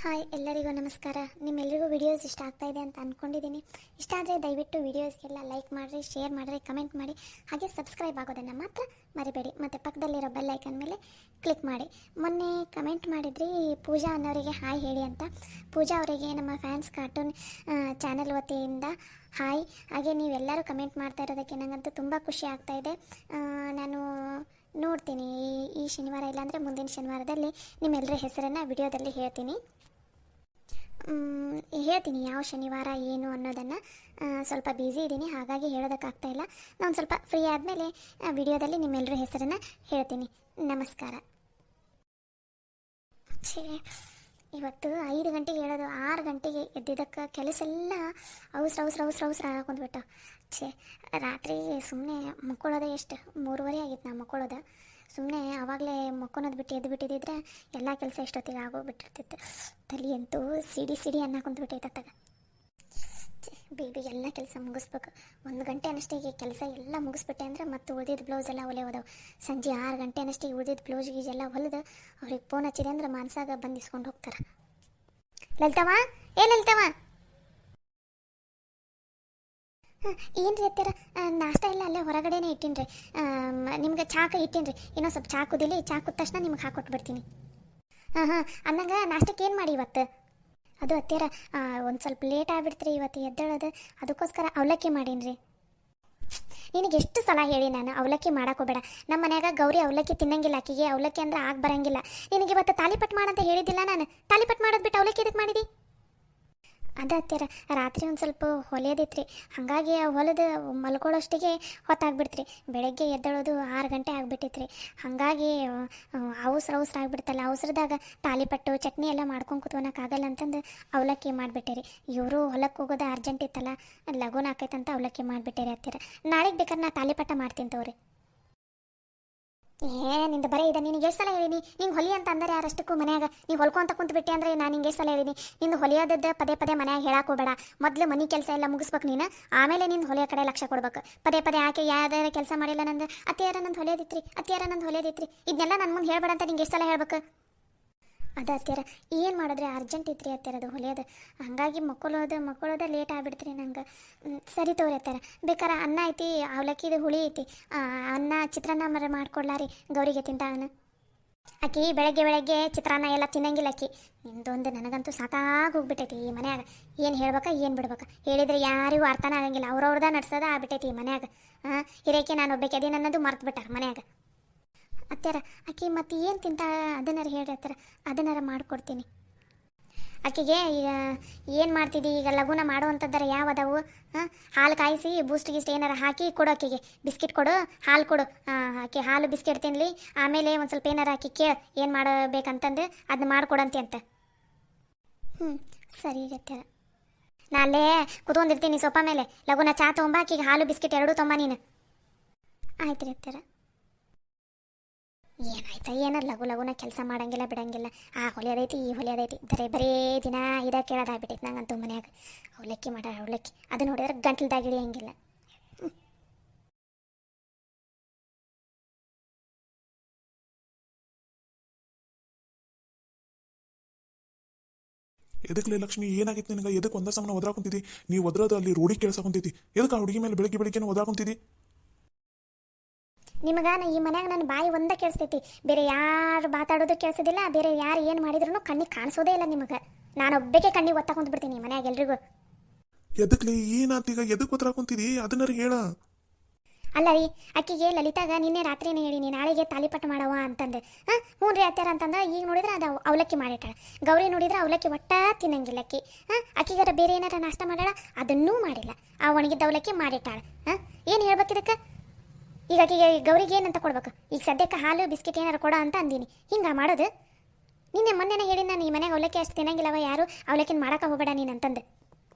Hi ಎಲ್ಲರಿಗೂ ನಮಸ್ಕಾರ. ನಿಮ್ಮೆಲ್ಲರಿಗೂ ವಿಡಿಯೋಸ್ ಇಷ್ಟ ಆಗ್ತಾ ಇದೆ ಅಂತ ಅಂದ್ಕೊಂಡಿದ್ದೀನಿ. ಇಷ್ಟ ಆದರೆ ದಯವಿಟ್ಟು ವಿಡಿಯೋಸ್ಗೆಲ್ಲ ಲೈಕ್ ಮಾಡಿರಿ, ಶೇರ್ ಮಾಡಿರಿ, ಕಮೆಂಟ್ ಮಾಡಿ, ಹಾಗೆ ಸಬ್ಸ್ಕ್ರೈಬ್ ಆಗೋದನ್ನು ಮಾತ್ರ ಮರಿಬೇಡಿ. ಮತ್ತು ಪಕ್ಕದಲ್ಲಿರೋ ಬೆಲ್ ಐಕನ್ ಮೇಲೆ ಕ್ಲಿಕ್ ಮಾಡಿ. ಮೊನ್ನೆ ಕಮೆಂಟ್ ಮಾಡಿದ್ರಿ ಪೂಜಾ ಅನ್ನೋರಿಗೆ ಹಾಯ್ ಹೇಳಿ ಅಂತ. ಪೂಜಾ ಅವರಿಗೆ ನಮ್ಮ ಫ್ಯಾನ್ಸ್ ಕಾರ್ಟೂನ್ ಚಾನಲ್ ವತಿಯಿಂದ ಹಾಯ್. ಹಾಗೆ ನೀವೆಲ್ಲರೂ ಕಮೆಂಟ್ ಮಾಡ್ತಾ ಇರೋದಕ್ಕೆ ನನಗಂತೂ ತುಂಬ ಖುಷಿ ಆಗ್ತಾ ಇದೆ. ನಾನು ನೋಡ್ತೀನಿ ಈ ಶನಿವಾರ ಇಲ್ಲಾಂದರೆ ಮುಂದಿನ ಶನಿವಾರದಲ್ಲಿ ನಿಮ್ಮೆಲ್ಲರ ಹೆಸರನ್ನು ವಿಡಿಯೋದಲ್ಲಿ ಹೇಳ್ತೀನಿ ಯಾವ ಶನಿವಾರ ಏನು ಅನ್ನೋದನ್ನು. ಸ್ವಲ್ಪ ಬ್ಯುಸಿ ಇದ್ದೀನಿ, ಹಾಗಾಗಿ ಹೇಳೋದಕ್ಕಾಗ್ತಾ ಇಲ್ಲ. ನಾನು ಸ್ವಲ್ಪ ಫ್ರೀ ಆದಮೇಲೆ ವಿಡಿಯೋದಲ್ಲಿ ನಿಮ್ಮೆಲ್ಲರ ಹೆಸರನ್ನು ಹೇಳ್ತೀನಿ. ನಮಸ್ಕಾರ. ಛೇ, ಇವತ್ತು 5 ಗಂಟೆಗೆ ಹೇಳೋದು 6 ಗಂಟೆಗೆ ಎದ್ದಿದ್ದಕ್ಕೆ ಕೆಲಸ ಎಲ್ಲ ಅವಸರ ಹಾಕೊಂಡ್ಬಿಟ್ಟು. ಛೇ, ರಾತ್ರಿ ಸುಮ್ಮನೆ ಮಕ್ಕೊಳ್ಳೋದೇ ಎಷ್ಟು 3:30 ಆಗಿತ್ತು ನಾ ಮಕ್ಕೊಳ್ಳೋದು. ಸುಮ್ಮನೆ ಆವಾಗಲೇ ಮಕ್ಕೊಳೋದು ಬಿಟ್ಟು ಎದ್ದು ಬಿಟ್ಟಿದ್ದರೆ ಎಲ್ಲ ಕೆಲಸ ಎಷ್ಟೊತ್ತಿಗೆ ಆಗೋಗ್ಬಿಟ್ಟಿರ್ತಿತ್ತು. ತಲೆ ಅಂತೂ ಸಿಡಿ ಅನ್ನಕೊಂಡ್ಬಿಟ್ಟೈತತ್ತಾಗ. ಬೇಗ ಎಲ್ಲ ಕೆಲಸ ಮುಗಿಸ್ಬೇಕು. 1 ಗಂಟೆ ಅನ್ನಷ್ಟಿಗೆ ಕೆಲಸ ಎಲ್ಲ ಮುಗಿಸ್ಬಿಟ್ಟೆ ಅಂದರೆ ಮತ್ತೆ ಉಳಿದಿದ್ದು ಬ್ಲೌಸ್ ಎಲ್ಲ ಹೊಲೆ ಹೋದವು. ಸಂಜೆ 6 ಗಂಟೆ ಅನ್ನಷ್ಟಿಗೆ ಉಳಿದಿದ್ದು ಬ್ಲೌಸ್ ಗೀಜೆಲ್ಲ ಹೊಲಿದು ಅವ್ರಿಗೆ ಫೋನ್ ಹಚ್ಚಿದೆ ಅಂದ್ರೆ ಮನ್ಸಾಗ ಬಂದು ಇಸ್ಕೊಂಡು ಹೋಗ್ತಾರೆ. ಲಲಿತವ, ಲಲಿತವ, ಏನ್ರಿ ಅತ್ತರ ನಾಷ್ಟ ಎಲ್ಲ ಅಲ್ಲೇ ಹೊರಗಡೆನೇ ಇಟ್ಟಿನ್ರಿ. ನಿಮ್ಗೆ ಚಾಕ ಇಟ್ಟಿನ್ರಿ. ಇನ್ನೊಂದು ಸ್ವಲ್ಪ ಚಾ ಕುದಿಲಿ, ಚಾ ಕುದ ತಕ್ಷಣ ನಿಮ್ಗೆ ಹಾಕೊಟ್ಬಿಡ್ತೀನಿ. ಹಾಂ ಅಂದಂಗೆ ನಾಷ್ಟಕ್ಕೆ ಏನು ಮಾಡಿ ಇವತ್ತು? ಅದು ಅತ್ತರ ಒಂದು ಸ್ವಲ್ಪ ಲೇಟ್ ಆಗಿಬಿಡ್ತ್ರಿ ಇವತ್ತು ಎದ್ದೇಳೋದು, ಅದಕ್ಕೋಸ್ಕರ ಅವಲಕ್ಕಿ ಮಾಡೀನಿ. ನಿನಗೆ ಎಷ್ಟು ಸಲ ಹೇಳಿ ನಾನು ಅವಲಕ್ಕಿ ಮಾಡೋಕೋಬೇಡ. ನಮ್ಮ ಮನ್ಯಾಗ ಗೌರಿ ಅವಲಕ್ಕಿ ತಿನ್ನಂಗಿಲ್ಲ, ಆಕಿಗೆ ಅವಲಕ್ಕಿ ಅಂದ್ರೆ ಆಗಿ ಬರಂಗಿಲ್ಲ. ನಿನಗೆ ಇವತ್ತು ತಾಲಿಪಟ್ಟು ಮಾಡಂತ ಹೇಳಿದ್ದಿಲ್ಲ ನಾನು? ತಾಲಿಪಟ್ಟು ಮಾಡೋದು ಬಿಟ್ಟು ಅವಲಕ್ಕಿ ಎದಕ್ಕೆ ಮಾಡಿದಿ? ಅದ ಹತ್ತಿರ ರಾತ್ರಿ ಒಂದು ಸ್ವಲ್ಪ ಹೊಲಿಯೋದಿತ್ರಿ, ಹಾಗಾಗಿ ಹೊಲಿದು ಮಲ್ಕೊಳ್ಳೋಷ್ಟಿಗೆ ಹೊತ್ತಾಗ್ಬಿಡ್ತ್ರಿ. ಬೆಳಗ್ಗೆ ಎದ್ದೇಳೋದು 6 ಗಂಟೆ ಆಗಿಬಿಟ್ಟಿತ್ರಿ. ಹಾಗಾಗಿ ಅವಸರ ಆಗಿಬಿಡ್ತಲ್ಲ, ಅವಸರದಾಗ ತಾಲಿಪಟ್ಟು ಚಟ್ನಿ ಎಲ್ಲ ಮಾಡ್ಕೊಂಡು ಕುತ್ಕೊಳಕ್ಕಾಗಲ್ಲ ಅಂತಂದು ಅವಲಕ್ಕಿ ಮಾಡಿಬಿಟ್ಟೇರಿ. ಇವರು ಹೊಲಕ್ಕೆ ಹೋಗೋದು ಅರ್ಜೆಂಟ್ ಇತ್ತಲ್ಲ, ಲಘುನ ಆಕೈತಂತ ಅವಲಕ್ಕಿ ಮಾಡಿಬಿಟ್ಟೇರಿ ಹತ್ತಿರ. ನಾಳೆಗೆ ಬೇಕಾದ್ರೆ ನಾ ತಾಲಿಪಟ್ಟ ಮಾಡ್ತೀನಿ ತಗೋರಿ. ನಿಂದ ಬರೀ ಇದೆ. ನಿನಗೆ ಎಷ್ಟು ಸಲ ಹೇಳಿನಿ ನಿಂಗೆ ಹೊಲಿ ಅಂತ ಅಂದರೆ ಯಾರಷ್ಟಕ್ಕೂ ಮನ್ಯಾಗ ನೀವು ಹೊಲ್ಕೊಂತ ಕುಂತು ಬಿಟ್ಟೆ ಅಂದರೆ ನಾನು ನಿಂಗೆ ಎಷ್ಟು ಸಲ ಹೇಳಿನಿ ನಿಂದು ಹೊಲಿಯೋದದ್ದು ಪದೇ ಮನ್ಯಾಗ ಹೇಳಕ್ಕೆ ಹೋಗಬೇಡ. ಮೊದಲು ಮನೆ ಕೆಲಸ ಎಲ್ಲ ಮುಗಿಸ್ಬೇಕು ನೀನು, ಆಮೇಲೆ ನಿಂದು ಹೊಲಿಯೋ ಕಡೆ ಲಕ್ಷ್ಯ ಕೊಡ್ಬೇಕು. ಪದೇ ಆಕೆ ಯಾವ್ದಾರ ಕೆಲಸ ಮಾಡಿಲ್ಲ ನಂದು ಅತ್ತಿಯಾರ ನಂದು ಹೊಲಿಯೋದಿತ್ರಿ ಇದನ್ನೆಲ್ಲ ನನ್ನ ಮುಂದೆ ಹೇಳ್ಬೇಡ ಅಂತ ನಿಂಗೆ ಎಷ್ಟು ಸಲ ಹೇಳ್ಬೇಕು? ಅದು ಹತ್ತಿರ ಏನು ಮಾಡಿದ್ರೆ ಅರ್ಜೆಂಟ್ ಇತ್ತು ರೀ ಹತ್ತಿರದು ಹೊಲಿಯೋದು, ಹಾಗಾಗಿ ಮಕ್ಕೊಳ್ಳೋದು ಲೇಟ್ ಆಗಿಬಿಡ್ತ್ರಿ ನಂಗೆ. ಸರಿ ತೋರಿ ಹತ್ತಾರ, ಬೇಕಾರೆ ಅನ್ನ ಐತಿ, ಅವಲಕ್ಕಿದು ಹುಳಿ ಐತಿ, ಅನ್ನ ಚಿತ್ರಾನ್ನ ಮಾಡ್ಕೊಡ್ಲಾರಿ ಗೌರಿಗೆ ತಿಂತಾನ. ಆಕಿ ಬೆಳಗ್ಗೆ ಚಿತ್ರಾನ್ನ ಎಲ್ಲ ತಿನ್ನಂಗಿಲ್ಲ ಆಕಿ. ನಿಂದೊಂದು ನನಗಂತೂ ಸಾಕಾಗಿ ಹೋಗ್ಬಿಟ್ಟೈತಿ ಈ ಮನ್ಯಾಗ. ಏನು ಹೇಳ್ಬೇಕಾ ಏನು ಬಿಡ್ಬೇಕಾ ಹೇಳಿದ್ರೆ ಯಾರಿಗೂ ಅರ್ಥನ ಆಗಂಗಿಲ್ಲ. ಅವ್ರವ್ರದ ನಡ್ಸೋದ ಆಗ್ಬಿಟ್ಟೈತಿ ಈ ಮನ್ಯಾಗ. ಹಿರೇಕೆ ನಾನು ಒಬ್ಬಕ್ಕೆ ಅದೇನು ಅನ್ನೋದು ಮರ್ತು ಬಿಟ್ಟಾರ ಮನ್ಯಾಗ. ಅತ್ಯಾರ ಆಕೆ ಮತ್ತೆ ಏನು ತಿಂತ ಅದನ್ನಾರ ಹೇಳ್ರಿ ಅತ್ತರ, ಅದನ್ನಾರ ಮಾಡಿಕೊಡ್ತೀನಿ ಆಕೆಗೆ. ಈಗ ಏನು ಮಾಡ್ತಿದ್ದಿ ಈಗ ಲಘುನ ಮಾಡುವಂಥದ್ದಾರ ಯಾವ ಅದಾವು? ಹಾಲು ಕಾಯಿಸಿ ಬೂಸ್ಟ್ ಗೀಸ್ಟ್ ಏನಾರ ಹಾಕಿ ಕೊಡು ಆಕೆಗೆ. ಬಿಸ್ಕಿಟ್ ಕೊಡು, ಹಾಲು ಕೊಡು. ಆಕೆ ಹಾಲು ಬಿಸ್ಕಿಟ್ ತಿನ್ನಲಿ, ಆಮೇಲೆ ಒಂದು ಸ್ವಲ್ಪ ಏನಾರ ಆಕೆ ಕೇಳು ಏನು ಮಾಡಬೇಕಂತಂದು ಅದನ್ನ ಮಾಡಿಕೊಡಂತೆ ಅಂತ. ಸರಿ ಅತ್ಯಾರ, ನಾ ಅಲ್ಲೇ ಕುತ್ಕೊಂಡಿರ್ತೀನಿ ಸೊಪ್ಪ ಮೇಲೆ. ಲಘುನ ಚಾ ತೊಗೊಂಬ, ಆಕೆಗೆ ಹಾಲು ಬಿಸ್ಕಿಟ್ ಎರಡೂ ತೊಂಬ ನೀನು. ಆಯ್ತು ರೀ ಅತ್ಯಾರ. ಏನಾಯ್ತಾ ಏನೋ ಲಘುನ ಕೆಲಸ ಮಾಡಂಗಿಲ್ಲ ಬಿಡಂಗಿಲ್ಲ. ಆ ಹೊಲಿಯೋದೈತಿ ಈ ಹೊಲಿಯೋದೈತಿ ಬರೇ ದಿನ ಇದ ಕೇಳೋದಾಗ್ಬಿಟ್ಟೈತಿ ನಂಗಂತೂ ಮನ್ಯಾಗ. ಅವಲಕ್ಕಿ ಅವಲಕ್ಕಿ ಅದು ನೋಡಿದ್ರೆ ಗಂಟ್ಲದಾಗ ಇಳಿಯಂಗಿಲ್ಲ. ಎದಕ್ಲೆ ಲಕ್ಷ್ಮಿ ಏನಾಗಿತ್ತು ನಿನಗೆ? ಎದಕ್ಕೆ ಒಂದ ಸಮನ ಒದ್ರಾಕೊಂತಿದ್ದಿ? ನೀವು ಒದ್ರೋದು ಅಲ್ಲಿ ರೋಡಿ ಕೆಲಸ ಕುಂತೈತಿ. ಎದಕ್ಕೆ ಆ ಹುಡುಗಿ ಮೇಲೆ ಬೆಳಗ್ಗೆ ಒದ್ರಾಕೊಂತಿದ್ದಿ? ನಿಮಗೆ ಈ ಮನ್ಯಾಗ ನನ್ನ ಬಾಯಿ ಒಂದ ಕೇಳಿಸ್ತೈತಿ, ಬೇರೆ ಯಾರು ಮಾತಾಡೋದು ಕೇಳಿಸೋದಿಲ್ಲ. ಬೇರೆ ಯಾರು ಏನು ಮಾಡಿದ್ರು ಕಣ್ಣಿಗೆ ಕಾಣಿಸೋದೇ ಇಲ್ಲ ನಿಮಗೆ. ನಾನೊಬ್ಬಕ್ಕೆ ಕಣ್ಣಿಗೆ ಒತ್ತ ಕುಂತು ಬಿಡ್ತೀನಿ ಮನ್ಯಾಗ ಎಲ್ರಿಗೂ. ಎದಕ್ಲೆ ಏನಾತೀಗ? ಎದಕ್ಕೆ ಒದ್ರಾಕೊಂತಿದ್ದಿ ಅದನ್ನಾರ ಹೇಳ. ಅಲ್ಲ ರೀ, ಆಕಿಗೆ ಲಲಿತಾಗ ನಿನ್ನೆ ರಾತ್ರಿನೇ ಹೇಳಿನಿ ನಾಳೆಗೆ ತಾಲಿಪಟ್ಟು ಮಾಡವ ಅಂತಂದು. ಹ್ಞೂ ರೀ ಅತ್ಯಾರ ಅಂತಂದ್ರೆ ಈಗ ನೋಡಿದ್ರೆ ಅದು ಅವಲಕ್ಕಿ ಮಾಡಿಟ್ಟಾಳ. ಗೌರಿ ನೋಡಿದ್ರೆ ಅವಲಕ್ಕಿ ಒಟ್ಟ ತಿನ್ನಂಗಿಲ್ಲ ಆಕಿ. ಆಕಿಗಾರ ಬೇರೆ ಏನಾರ ನಾಷ್ಟ ಮಾಡಾಳ, ಅದನ್ನೂ ಮಾಡಿಲ್ಲ. ಆ ಒಣಗಿದ್ದ ಅವಲಕ್ಕಿ ಮಾಡಿಟ್ಟಾಳ. ಏನು ಹೇಳ್ಬೇಕಿದಕ್ಕೆ? ಈಗ ಆಕೆಗೆ ಗೌರಿಗೆ ಏನಂತ ಕೊಡ್ಬೇಕು? ಈಗ ಸದ್ಯಕ್ಕೆ ಹಾಲು ಬಿಸ್ಕಿಟ್ ಏನಾರು ಕೊಡೋ ಅಂತ ಅಂದೀನಿ. ಹಿಂಗೆ ಮಾಡೋದು? ಮೊನ್ನೆನೇ ಹೇಳಿ ನಾನು ಈ ಮನೆಗೆ ಅವಲಕ್ಕಿ ಅಷ್ಟು ತಿನ್ನಂಗಿಲ್ಲವ ಯಾರು, ಅವಲಕ್ಕಿನ ಮಾಡಕ್ಕೆ ಹೋಗಬೇಡ ನೀನು ಅಂತಂದು.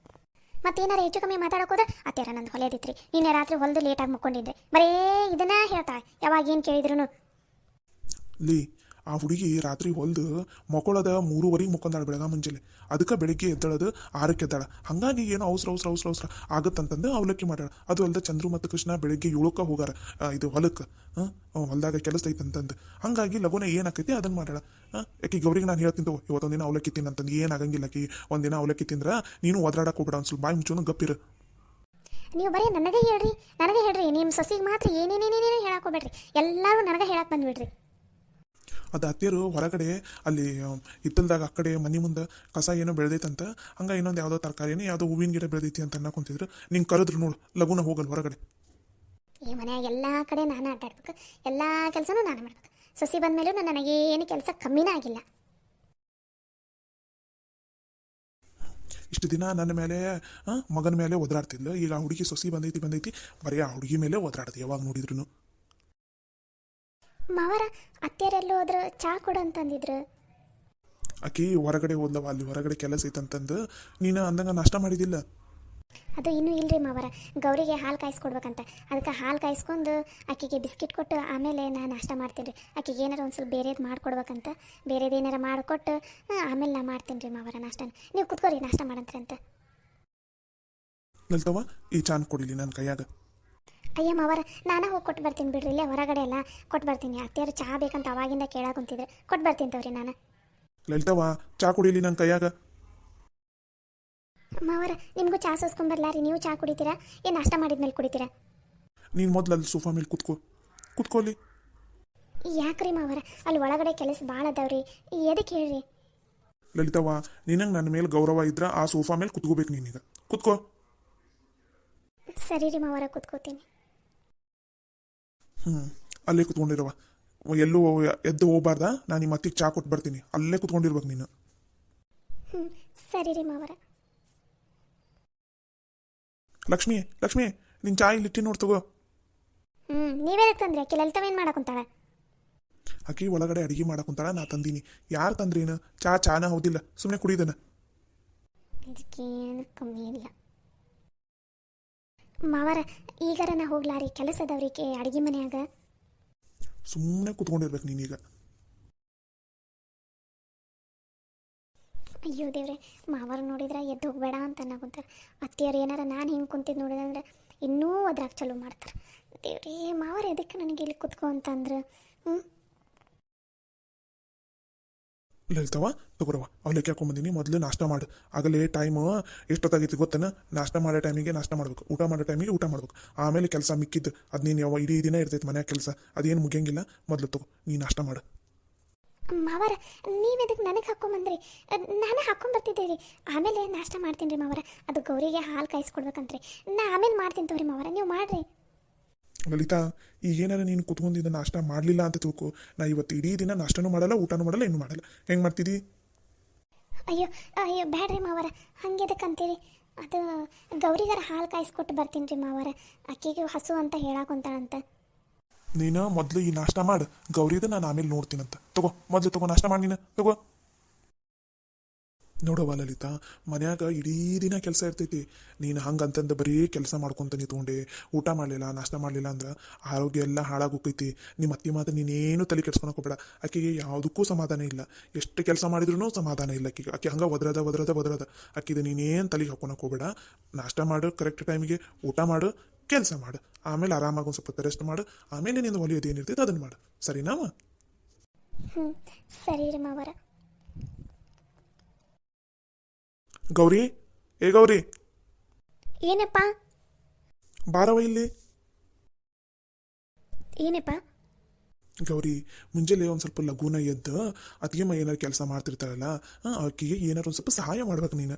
ಮತ್ತೇನಾರು ಹೆಚ್ಚು ಕಮ್ಮಿ ಮಾತಾಡೋಕೋದು ಅತ್ಯಾರ ನಂದು ಹೊಲಿಯೋದಿತ್ರಿ. ನಿನ್ನೆ ರಾತ್ರಿ ಹೊಲಿದು ಲೇಟಾಗಿ ಮುಕ್ಕೊಂಡಿದ್ದೆ. ಬರೇ ಇದನ್ನ ಹೇಳ್ತಾಳೆ ಯಾವಾಗ ಏನು ಕೇಳಿದ್ರು. ಲೀ ಆ ಹುಡುಗಿ ರಾತ್ರಿ ಹೊಲ್ದು ಮಕ್ಕೊಳ್ಳೋದ 3:30 ಮುಕ್ಕೊಂದಾಳ ಬೆಳಗ ಮುಂಜಾನೆ. ಅದಕ್ಕೆ ಬೆಳಿಗ್ಗೆ ಎದ್ದಳದು 6ಕ್ಕೆ ಎದ್ದಾಳ. ಹಂಗಾಗಿ ಏನೋ ಅವಸರ ಆಗತ್ತಂತಂದು ಅವಲಕ್ಕಿ ಮಾಡ್ಯಾಳ. ಅದು ಅಲ್ದ ಚಂದ್ರು ಮತ್ತು ಕೃಷ್ಣ ಬೆಳಿಗ್ಗೆ 7ಕ್ಕೆ ಹೋಗಾರ ಇದು ಹೊಲಕ್ಕೆ. ಹೊಲ್ದಾಗ ಕೆಲಸ ಐತಂತಂದು ಹಂಗಾಗಿ ಲಗುನ ಏನಾಕೈತಿ ಅದನ್ನ ಮಾಡ್ಯಾಳ. ಯಾಕೆ ಗೌರಿಗೆ ನಾನು ಹೇಳ್ತೀನಿ ತಗೋ, ಇವತ್ತೊಂದಿನ ಅವಲಕ್ಕಿ ತಿನ್ನಂತಂದು ಏನಾಗಂಗಿಲ್ಲ. ಆಕಿ ಒಂದಿನ ಅವಲಕ್ಕಿ ತಿಂದ್ರೆ ನೀನು ಒದ್ರಾಡಕ್ಕೆ ಹೋಗ್ಬೇಡ, ಒಂದು ಸ್ವಲ್ಪ ಬಾಯಿ ಮುಚ್ಚೋನು ಗಪ್ಪಿರು. ನೀವು ಬರೀ ನನಗೆ ಹೇಳ್ರಿ ನಿಮ್ಮ ಸೊಸಿಗೆ ಮಾತ್ರ ಏನೇನೇನೇನೇನು ಹೇಳಕ್ಕೆ ಹೋಗ್ಬೇಡ್ರಿ, ಎಲ್ಲರೂ ನನಗೆ ಹೇಳಕ್ಕೆ ಬಂದ್ಬಿಡ್ರಿ. ಅದು ಅತ್ತೆಯರು ಹೊರಗಡೆ ಅಲ್ಲಿ ಹಿತ್ತಲ್ದಾಗ ಆ ಕಡೆ ಮನೆ ಮುಂದೆ ಕಸ ಏನೋ ಬೆಳೆದೈತಂತ, ಹಂಗೆ ಇನ್ನೊಂದು ಯಾವುದೋ ತರಕಾರಿನೇ ಯಾವುದೋ ಹೂವಿನ ಗಿಡ ಬೆಳೆದೈತಿ ಅಂತ ಅನ್ನಕೊಂತಿದ್ರು. ನಿಂಗೆ ಕರೆದ್ರು ನೋಡು, ಲಗುನ ಹೋಗಲ್ ಹೊರಗಡೆ. ಈ ಮನ್ಯಾಗ ಎಲ್ಲ ಕಡೆ ನಾನು ಆಟಾಡ್ಬೇಕು, ಎಲ್ಲ ಕೆಲಸನೂ ನಾನು ಮಾಡ್ಬೇಕು. ಸೊಸಿ ಬಂದಮೇಲೂ ನನಗೇನು ಕೆಲಸ ಕಮ್ಮಿನೇ ಆಗಿಲ್ಲ. ಇಷ್ಟು ದಿನ ನನ್ನ ಮೇಲೆ ಮಗನ ಮೇಲೆ ಒದರಾಡ್ತಿದ್ಲು. ಈಗ ಆ ಹುಡುಗಿ ಸೊಸಿ ಬಂದೈತಿ ಬರೀ ಆ ಹುಡುಗಿ ಮೇಲೆ ಒದರಾಡ್ತಿ ಯಾವಾಗ ನೋಡಿದ್ರು. ಮಾವರ ಅತ್ತೆಯರೆಲ್ಲೋ ಹೋದ್ರು, ಚಾ ಕೊಡು ಅಂತಂದಿದ್ರು. ಆಕಿ ಹೊರಗಡೆ ಹೋದ್ಲವ, ಅಲ್ಲಿ ಹೊರಗಡೆ ಕೆಲಸ ಐತಂತಂದು ನೀನು ಅಂದಂಗ ನಾಷ್ಟ ಮಾಡಿದಿಲ್ಲ. ಅದು ಇನ್ನೂ ಇಲ್ರಿ ಮಾವರ, ಗೌರಿಗೆ ಹಾಲು ಕಾಯಿಸ್ಕೊಡ್ಬೇಕಂತ. ಅದಕ್ಕೆ ಹಾಲು ಕಾಯಿಸ್ಕೊಂಡು ಆಕೆಗೆ ಬಿಸ್ಕಿಟ್ ಕೊಟ್ಟು ಆಮೇಲೆ ನಾನು ನಾಷ್ಟ ಮಾಡ್ತೀನಿ ರೀ. ಆಕೆಗೆ ಏನಾರ ಒಂದು ಸ್ವಲ್ಪ ಬೇರೆದು ಮಾಡ್ಕೊಡ್ಬೇಕಂತ, ಬೇರೆದು ಏನಾರ ಮಾಡಿಕೊಟ್ಟು ಆಮೇಲೆ ನಾ ಮಾಡ್ತೀನಿ ರೀ ಮಾವರ ನಾಷ್ಟನ. ನೀವು ಕುತ್ಕೋರಿ, ನಾಷ್ಟ ಮಾಡಂತ್ರಿ ಅಂತ. ನಿಲ್ತವ, ಈ ಚಾನ್ ಕೊಡಿಲಿ ನನ್ನ ಕೈಯಾಗ. ಅಯ್ಯ ಮಾವರ, ನಾನೇ ಹೋಗಿ ಕೊಟ್ಟು ಬರ್ತೀನಿ ಬಿಡ್ರಿ, ಇಲ್ಲೇ ಹೊರಗಡೆ ಎಲ್ಲ ಕೊಟ್ಟು ಬರ್ತೀನಿ. ಅತ್ತೆಯರು ಚಹಾ ಬೇಕಂತ ಅವಾಗಿಂದ ಕೇಳಾಕೊಂತಿದ್ರೆ ಕೊಟ್ಟು ಬರ್ತೀನಿ ತವ್ರಿ ನಾನು. ಲಲಿತವ, ಚಾ ಕುಡಿಲಿ ನನ್ನ ಕೈಯಾಗ. ಮಾವರ, ನಿಮಗೂ ಚಹಾ ಸೋಸ್ಕೊಂಬರ್ಲಾರಿ, ನೀವು ಚಹಾ ಕುಡಿತೀರಾ ಏನು ನಾಷ್ಟ ಮಾಡಿದ್ಮೇಲೆ ಕುಡಿತೀರಾ? ನೀನು ಮೊದಲು ಅಲ್ಲಿ ಸೋಫಾ ಮೇಲೆ ಕುತ್ಕೋಲಿ. ಯಾಕ್ರಿ ಮಾವರ, ಅಲ್ಲಿ ಒಳಗಡೆ ಕೆಲಸ ಭಾಳ ಅದಾವ್ರಿ, ಎದಕ್ಕೆ ಹೇಳ್ರಿ? ಲಲಿತವ, ನಿನಗೆ ನನ್ನ ಮೇಲೆ ಗೌರವ ಇದ್ರ ಆ ಸೋಫಾ ಮೇಲೆ ಕುತ್ಕೋಬೇಕು. ನೀನೀಗ ಕುತ್ಕೋ. ಸರಿ ರೀ ಮಾವರ, ಕುತ್ಕೋತೀನಿ. ಅಲ್ಲೇ ಕುತ್ಕೊಂಡಿರವ, ಎಲ್ಲೂ ಎದ್ದು ಹೋಗ್ಬಾರ್ದ. ನಾನು ನಿಮ್ಮ ಅತ್ತಿಗೆ ಚಾ ಕೊಟ್ಟು ಬರ್ತೀನಿ, ಅಲ್ಲೇ ಕುತ್ಕೊಂಡಿರ್ಬೇಕು ನೀನು. ಸರಿ ರೀ ಮಾವರ. ಲಕ್ಷ್ಮಿ, ನಿನ್ ಚಾ ಇಲ್ಲಿ ಇಟ್ಟಿ ನೋಡ್ ತಗೋ. ನೀವೇ ತಂದ್ರಿ? ಆಕೆ ಲಲಿತವೇನು ಮಾಡಕ್ಕಂತಾಳ? ಆಕಿ ಒಳಗಡೆ ಅಡಿಗೆ ಮಾಡಕ್ಕಂತಾಳ, ನಾ ತಂದೀನಿ. ಯಾರು ತಂದ್ರೇನು? ಚಾನ ಹೌದಿಲ್ಲ, ಸುಮ್ಮನೆ ಕುಡಿದನ. ಇದಕ್ಕೇನು ಕಮ್ಮಿ ಇಲ್ಲ ಮಾವರ. ಈಗಾರ ನಾ ಹೋಗ್ಲಾರಿ, ಕೆಲಸ ಅದಾವ್ರಿ ಅಡಿಗೆ ಮನ್ಯಾಗ. ಸುಮ್ಮನೆ ಕುತ್ಕೊಂಡಿರ್ಬೇಕು ನೀನೀಗ. ಅಯ್ಯೋ ದೇವ್ರೆ, ಮಾವರು ನೋಡಿದ್ರೆ ಎದ್ದು ಹೋಗ್ಬೇಡ ಅಂತ ಅನ್ನಕೊಂತಾರೆ. ಅತ್ತಿಯರು ಏನಾರ ನಾನು ಹಿಂಗೆ ಕುಂತಿದ್ದು ನೋಡಿದಂದ್ರೆ ಇನ್ನೂ ಅದ್ರಾಗ ಚಲೋ ಮಾಡ್ತಾರೆ. ದೇವ್ರೇ, ಮಾವರು ಎದಕ್ಕೆ ನನಗೆ ಇಲ್ಲಿ ಕುತ್ಕೋ ಅಂತಂದ್ರೆ. ಲಲಿತವ, ತಗೋರವ, ಅವಲಕ್ಕಿ ಹಾಕೊಂಬಂದಿನಿ. ಮೊದಲು ನಾಷ್ಟ ಮಾಡು. ಆಗಲೇ ಟೈಮು ಎಷ್ಟೊತ್ತಾಗೈತಿ ಗೊತ್ತೇನ? ನಾಷ್ಟ ಮಾಡೋ ಟೈಮಿಗೆ ನಾಷ್ಟ ಮಾಡ್ಬೇಕು, ಊಟ ಮಾಡೋ ಟೈಮಿಗೆ ಊಟ ಮಾಡ್ಬೇಕು. ಆಮೇಲೆ ಕೆಲಸ ಮಿಕ್ಕಿದ್ದು ಅದ್ನೇನು ಯಾವ ಇಡೀ ದಿನ ಇರ್ತೈತೆ ಮನ್ಯಾಗ ಕೆಲಸ, ಅದೇನು ಮುಗಿಯಂಗಿಲ್ಲ. ಮೊದಲು ತಗೋ, ನೀ ನಾಷ್ಟ ಮಾಡು. ಮಾವರ, ನೀವೆದಕ್ಕೆ ನನಗೆ ಹಾಕ್ಕೊಂಬಂದ್ರಿ? ನಾನೇ ಹಾಕ್ಕೊಂಬರ್ತಿದ್ದೆ ರೀ. ಆಮೇಲೆ ನಾಷ್ಟ ಮಾಡ್ತೀನಿ ರೀ ಮಾವರ. ಅದು ಗೌರಿಗೆ ಹಾಲು ಕಾಯಿಸ್ಕೊಡ್ಬೇಕಂತ್ರಿ. ನಾ ಆಮೇಲೆ ಮಾಡ್ತೀನಿ ತಗೋರಿ ಮಾವರ, ನೀವು ಮಾಡ್ರಿ. ಲಲಿತಾ, ಈಗೇನಾರ ನೀನು ಕುತ್ಕೊಂಡಿದ್ದ ನಾಷ್ಟ ಮಾಡಲಿಲ್ಲ ಅಂತ ತಿಳ್ಕೊ, ನಾ ಇವತ್ತು ಇಡೀ ದಿನ ನಾಷ್ಟನೂ ಮಾಡಲ್ಲ, ಊಟನೂ ಮಾಡಲ್ಲ, ಇನ್ನೂ ಮಾಡಲ್ಲ. ಹೆಂಗೆ ಮಾಡ್ತಿದ್ದಿ? ಅಯ್ಯೋ ಬ್ಯಾಡ್ರಿ ಮಾವರ, ಹಂಗೆದಕ್ಕಂತೀರಿ? ಅದು ಗೌರಿಗಾರ ಹಾಲು ಕಾಯಿಸ್ಕೊಟ್ಟು ಬರ್ತೀನಿ ರೀ ಮಾವರ. ಅಕ್ಕಿಗೆ ಹಸು ಅಂತ ಹೇಳಾಕೊಂತಾಳಂತ. ನೀನು ಮೊದಲು ಈ ನಾಷ್ಟ ಮಾಡು, ಗೌರಿದ ನಾನು ಆಮೇಲೆ ನೋಡ್ತೀನಂತ. ಮೊದಲು ತಗೋ, ನಾಷ್ಟ ಮಾಡಿ ನೀನು ತಗೋ. ನೋಡವ ಲಲಿತಾ, ಮನ್ಯಾಗ ಇಡೀ ದಿನ ಕೆಲಸ ಇರ್ತೈತಿ. ನೀನು ಹಂಗಂತಂದು ಬರೀ ಕೆಲಸ ಮಾಡ್ಕೊತ ನಿಂತ್ಕೊಂಡೆ, ಊಟ ಮಾಡಲಿಲ್ಲ, ನಾಷ್ಟ ಮಾಡಲಿಲ್ಲ ಅಂದ್ರೆ ಆರೋಗ್ಯ ಎಲ್ಲ ಹಾಳಾಗೋಕೈತಿ. ನಿಮ್ಮ ಅತ್ತಿ ಮಾತ್ರ ನೀನೇನು ತಲೆ ಕೆಡ್ಸ್ಕೊಳಕ್ಕೆ ಹೋಗ್ಬೇಡ. ಆಕೆಗೆ ಯಾವುದಕ್ಕೂ ಸಮಾಧಾನ ಇಲ್ಲ, ಎಷ್ಟು ಕೆಲಸ ಮಾಡಿದ್ರೂ ಸಮಾಧಾನ ಇಲ್ಲ ಆಕೆಗೆ. ಆಕೆ ಹಂಗೆ ಒದ್ರದ ಆಕಿದು ನೀನೇನು ತಲೆಗೆ ಹಾಕೊಳಕ್ಕೆ ಹೋಗ್ಬೇಡ. ನಾಷ್ಟ ಮಾಡು, ಕರೆಕ್ಟ್ ಟೈಮಿಗೆ ಊಟ ಮಾಡು, ಕೆಲಸ ಮಾಡು. ಆಮೇಲೆ ಆರಾಮಾಗಿ ಒಂದು ಸ್ವಲ್ಪ ರೆಸ್ಟ್ ಮಾಡು. ಆಮೇಲೆ ನಿಂದು ಒಲಿಯೋದು ಏನಿರ್ತೈತೆ ಅದನ್ನು ಮಾಡು, ಸರಿನಾ? ಸರಿ ರೀ ಮಾವರ. ಗೌರಿ, ಗೌರಿ, ಏನಪ್ಪ? ಬಾರವ ಇಲ್ಲಿ. ಏನಪ್ಪ? ಗೌರಿ, ಮುಂಜಾನೆ ಒಂದು ಸ್ವಲ್ಪ ಲಘುನ ಎದ್ದು ಅತ್ತಿಗೆ ಏನಾರು ಕೆಲಸ ಮಾಡ್ತಿರ್ತಾರಲ್ಲ, ಆಕೆಗೆ ಏನಾರು ಒಂದು ಸ್ವಲ್ಪ ಸಹಾಯ ಮಾಡ್ಬೇಕು ನೀನು.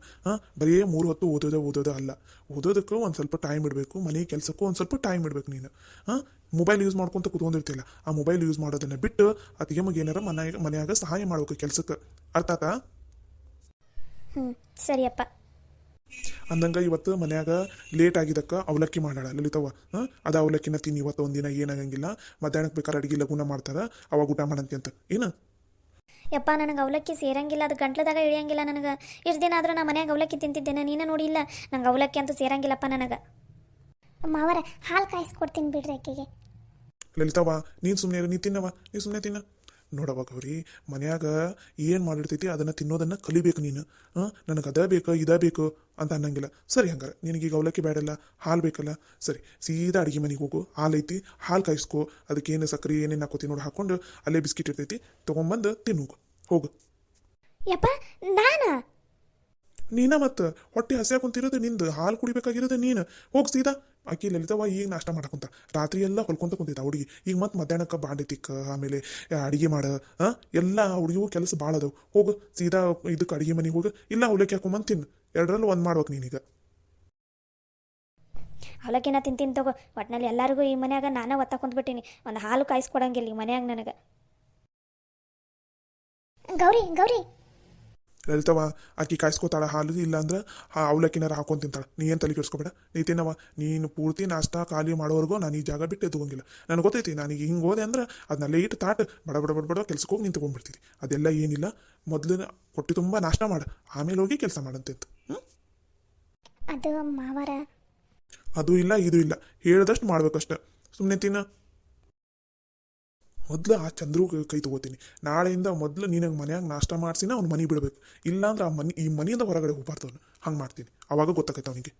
ಬರೀ 3 ಹೊತ್ತು ಓದೋದು ಅಲ್ಲ, ಓದೋದಕ್ಕೂ ಒಂದು ಸ್ವಲ್ಪ ಟೈಮ್ ಇಡಬೇಕು, ಮನೆ ಕೆಲಸಕ್ಕೂ ಒಂದು ಸ್ವಲ್ಪ ಟೈಮ್ ಇಡಬೇಕು ನೀನು. ಮೊಬೈಲ್ ಯೂಸ್ ಮಾಡ್ಕೊತ ಕೂತ್ಕೊಂಡಿರ್ತಿಲ್ಲ, ಆ ಮೊಬೈಲ್ ಯೂಸ್ ಮಾಡೋದನ್ನ ಬಿಟ್ಟು ಅತ್ತಿಗೆ ಏನಾರ ಮನ್ಯಾಗ ಸಹಾಯ ಮಾಡ್ಬೇಕು ಕೆಲಸಕ್ಕೆ. ಅರ್ಥ ಆತಾ? ಸರಿಯಪ್ಪ. ಅಂದಂಗ ಇವತ್ತು ಮನ್ಯಾಗ ಲೇಟ್ ಆಗಿದ್ದಕ್ಕೆ ಅವಲಕ್ಕಿ ಮಾಡಾಳ ಲಲಿತವ್ವ. ಅದು ಅವಲಕ್ಕಿನ ತಿನ್ನಿ, ಇವತ್ತು ಒಂದಿನ ಏನಾಗಂಗಿಲ್ಲ. ಮಧ್ಯಾಹ್ನಕ್ಕೆ ಬೇಕಾದ್ರೆ ಅಡಿಗೆ ಲಗುನ ಮಾಡ್ತಾರ, ಅವಾಗ ಊಟ ಮಾಡಂತಿ ಅಂತ. ಏನು ಯಪ್ಪ, ನನಗೆ ಅವಲಕ್ಕಿ ಸೇರಂಗಿಲ್ಲ, ಅದು ಗಂಟ್ಲದಾಗ ಇಳಿಯಂಗಿಲ್ಲ ನನಗೆ. ಇಷ್ಟು ದಿನ ಆದ್ರೂ ನಾ ಮನ್ಯಾಗ ಅವಲಕ್ಕಿ ತಿಂತಿದ್ದೇನೆ, ನೀನು ನೋಡಿಲ್ಲ. ನಂಗೆ ಅವಲಕ್ಕಿ ಅಂತೂ ಸೇರಂಗಿಲ್ಲಪ್ಪ ನನಗೆ. ಮಾವರ, ಹಾಲು ಕಾಯಿಸ್ಕೊಡ್ತೀನಿ ಬಿಡ್ರಿ ಆಕೆಗೆ. ಲಲಿತವ್ವ, ನೀನು ಸುಮ್ಮನೆ ನೀ ತಿನ್ನವ, ನೀ ಸುಮ್ಮನೆ ತಿನ್ನ. ನೋಡವ ಗೌರಿ, ಮನ್ಯಾಗ ಏನು ಮಾಡಿರ್ತೈತಿ ಅದನ್ನು ತಿನ್ನೋದನ್ನು ಕಲಿಬೇಕು ನೀನು. ನನಗೆ ಅದ ಬೇಕು ಇದ ಬೇಕು ಅಂತ ಅನ್ನಂಗಿಲ್ಲ. ಸರಿ, ಹಂಗಾರೆ ನಿನಗೀಗ ಅವಲಕ್ಕಿ ಬೇಡಲ್ಲ, ಹಾಲು ಬೇಕಲ್ಲ, ಸರಿ ಸೀದಾ ಅಡುಗೆ ಮನೆಗೆ ಹೋಗು. ಹಾಲು ಐತಿ, ಹಾಲು ಕಾಯಿಸ್ಕೊ, ಅದಕ್ಕೇನು ಸಕ್ಕರೆ ಏನೇನು ಹಾಕೋತಿ ನೋಡಿ ಹಾಕೊಂಡು ಅಲ್ಲೇ ಬಿಸ್ಕಿಟ್ ಇರ್ತೈತಿ ತೊಗೊಂಬಂದು ತಿನ್ನು ಹೋಗು. ಯಪ್ಪ ನಾನು ನೀನ ಮತ್ತು ಹೊಟ್ಟೆ ಹಸಿಯಾಗಿ ಕುಂತಿರೋದು ನಿಂದು, ಹಾಲು ಕುಡಿಬೇಕಾಗಿರೋದು ನೀನು. ಹೋಗಿ ಸೀದಾ. ಆಕಿ ಲಲಿತವ ಈಗ ನಾಷ್ಟ ಮಾಡಕ್ಕಂತ ರಾತ್ರಿ ಎಲ್ಲ ಹೊಲ್ಕೊಂತ ಕುಂತೈತೆ ಹುಡುಗಿ. ಈಗ ಮತ್ತೆ ಮಧ್ಯಾಹ್ನಕ್ಕೆ ಬಾಂಡೆ ತಿಕ್ಕ, ಆಮೇಲೆ ಅಡುಗೆ ಮಾಡ, ಎಲ್ಲ ಹುಡುಗಿಗೂ ಕೆಲಸ ಭಾಳ ಅದಾವು. ಹೋಗು ಸೀದಾ ಇದಕ್ಕೆ ಅಡುಗೆ ಮನೆಗೆ ಹೋಗು, ಇಲ್ಲ ಅವಲಕ್ಕಿ ಹಾಕೊಂಬಂದು ತಿನ್ನು. ಎರಡರಲ್ಲೂ ಒಂದು ಮಾಡ್ಬೇಕು ನೀನೀಗ. ಅವಲಕ್ಕಿನ ತಿಂತೀನಿ ತಗೋ. ಒಟ್ನಲ್ಲಿ ಎಲ್ಲರಿಗೂ ಈ ಮನ್ಯಾಗ ನಾನೇ ಒತ್ತ ಕುಂತ್ಬಿಟ್ಟಿನಿ. ಒಂದು ಹಾಲು ಕಾಯಿಸ್ಕೊಡಂಗಿಲ್ಲ ಈ ಮನ್ಯಾಗ ನನಗೆ. ಗೌರಿ ಗೌರಿ ಲಲಿತವ ಆಕಿ ಕಾಯಿಸ್ಕೋತಾಳ ಹಾಲು, ಇಲ್ಲ ಅಂದ್ರೆ ಅವಲಕ್ಕಿನಾರ ಹಾಕೊಂಡು ತಿಂತಾಳೆ. ನೀ ಏನು ತಲೆ ಕೆಡಿಸ್ಕೊಬೇಡ. ನೀ ತಿನ್ನವ. ನೀನು ಪೂರ್ತಿ ನಾಷ್ಟ ಖಾಲಿ ಮಾಡೋವರೆಗೂ ನಾನು ಈ ಜಾಗ ಬಿಟ್ಟು ಎದ್ದುವಂಗಿಲ್ಲ. ನನಗೆ ಗೊತ್ತೈತಿ, ನಾನೀಗ ಹಿಂಗೆ ಹೋದೆ ಅಂದ್ರೆ ಅದನ್ನೆಲ್ಲ ಇಟ್ಟು ತಾಟ್ ಬಡ ಬಡ ಬಡ ಬಡ ಕೆಲ್ಸಕ್ಕೆ ಹೋಗಿ ನೀನು ತೊಗೊಂಡ್ಬಿಡ್ತೀನಿ. ಅದೆಲ್ಲ ಏನಿಲ್ಲ, ಮೊದಲು ಹೊಟ್ಟೆ ತುಂಬ ನಾಷ್ಟ ಮಾಡು, ಆಮೇಲೆ ಹೋಗಿ ಕೆಲಸ ಮಾಡಂತಿತ್ತು. ಅದು ಮಾವರ ಅದು ಇಲ್ಲ ಇದು ಇಲ್ಲ, ಹೇಳ್ದಷ್ಟು ಮಾಡ್ಬೇಕಷ್ಟೆ. ಸುಮ್ಮನೆ ತಿನ್ನ. ಮೊದಲು ಆ ಚಂದ್ರು ಕೈ ತೊಗೋತೀನಿ. ನಾಳೆಯಿಂದ ಮೊದಲು ನಿನಗೆ ಮನ್ಯಾಗ ನಾಷ್ಟ ಮಾಡಿಸಿನ ಅವ್ನು ಮನೆ ಬಿಡಬೇಕು. ಇಲ್ಲಾಂದ್ರೆ ಈ ಮನೆಯಿಂದ ಹೊರಗಡೆ ಹೋಗ್ಬಾರ್ದು ಅವನು. ಹಂಗೆ ಮಾಡ್ತೀನಿ, ಅವಾಗ ಗೊತ್ತಾಗೈತೆ ಅವನಿಗೆ.